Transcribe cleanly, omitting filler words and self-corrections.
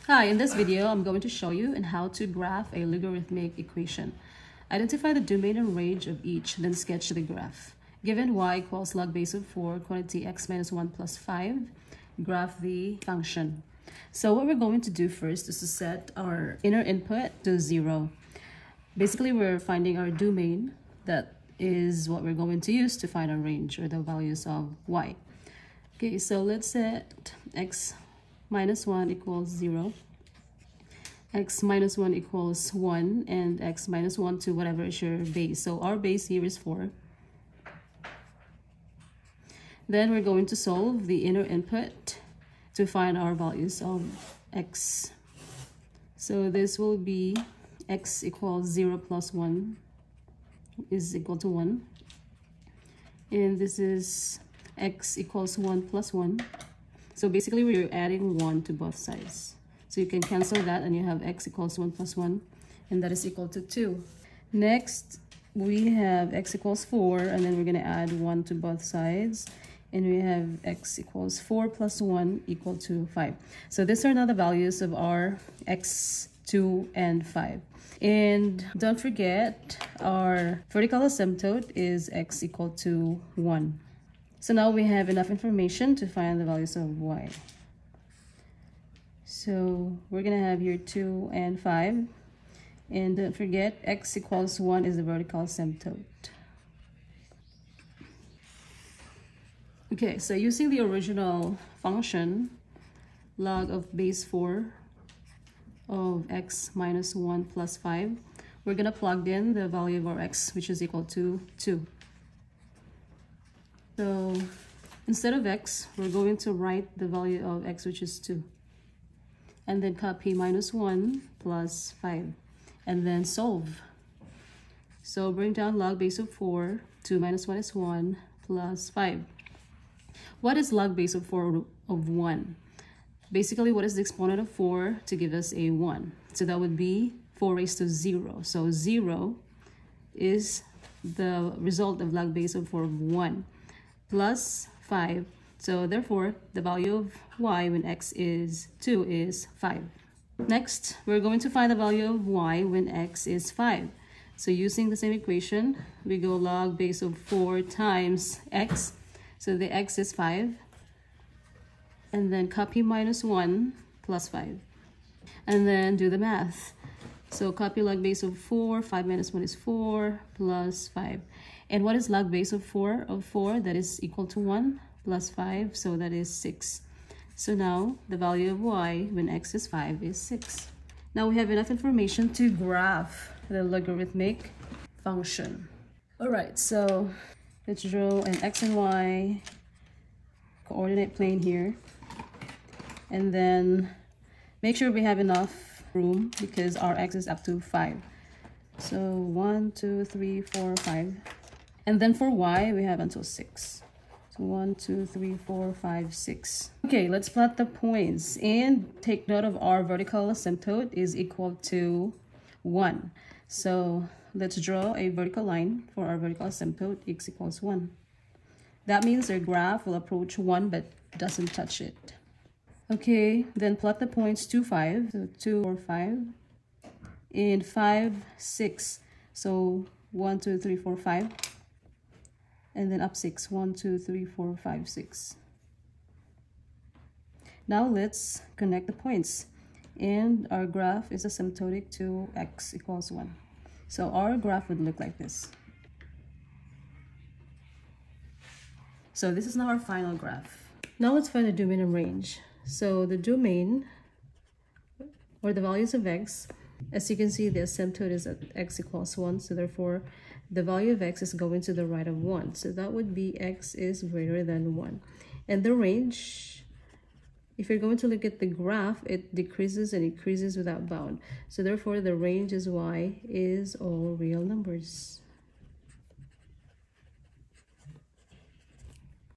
Hi, in this video, I'm going to show you on how to graph a logarithmic equation. Identify the domain and range of each, then sketch the graph. Given y equals log base of 4, quantity x minus 1 plus 5, graph the function. So what we're going to do first is to set our inner input to 0. Basically, we're finding our domain. That is what we're going to use to find our range or the values of y. Okay, so let's set x minus 1 equals 0, x minus 1 equals 1, and x minus 1 to whatever is your base. So our base here is 4. Then we're going to solve the inner input to find our values of x. So this will be x equals 0 plus 1 is equal to 1. And this is x equals 1 plus 1. So basically, we're adding 1 to both sides. So you can cancel that and you have x equals 1 plus 1, and that is equal to 2. Next, we have x equals 4, and then we're going to add 1 to both sides. And we have x equals 4 plus 1 equal to 5. So these are now the values of our x, 2, and 5. And don't forget, our vertical asymptote is x equal to 1. So now we have enough information to find the values of y. So we're going to have here 2 and 5. And don't forget, x equals 1 is the vertical asymptote. Okay, so using the original function, log of base 4 of x minus 1 plus 5, we're going to plug in the value of our x, which is equal to 2. So instead of x, we're going to write the value of x, which is 2. And then copy minus 1 plus 5. And then solve. So bring down log base of 4. 2 minus 1 is 1 plus 5. What is log base of 4 of 1? Basically, what is the exponent of 4 to give us a 1? So that would be 4 raised to 0. So 0 is the result of log base of 4 of 1. Plus 5. So therefore, the value of y when x is 2 is 5. Next, we're going to find the value of y when x is 5. So using the same equation, we go log base of 4 times x. So the x is 5. And then copy minus 1 plus 5. And then do the math. So copy log base of 4. 5 minus 1 is 4 plus 5. And what is log base of 4 of 4? That is equal to 1 plus 5. So that is 6. So now the value of y when x is 5 is 6. Now we have enough information to graph the logarithmic function. Alright, so let's draw an x and y coordinate plane here. And then make sure we have enough room because our x is up to 5. So 1, 2, 3, 4, 5. And then for y, we have until 6. So 1, 2, 3, 4, 5, 6. Okay, let's plot the points. And take note of our vertical asymptote is equal to 1. So let's draw a vertical line for our vertical asymptote, x equals 1. That means our graph will approach 1 but doesn't touch it. Okay, then plot the points 2, 5. So 2, 4, 5. And 5, 6. So 1, 2, 3, 4, 5. And then up 6. 1, 2, 3, 4, 5, 6. Now let's connect the points. And our graph is asymptotic to x equals 1. So our graph would look like this. So this is now our final graph. Now let's find the domain and range. So the domain, or the values of x, as you can see, the asymptote is at x equals 1. So therefore, the value of x is going to the right of 1. So that would be x is greater than 1. And the range, if you're going to look at the graph, it decreases and increases without bound. So therefore, the range is y is all real numbers.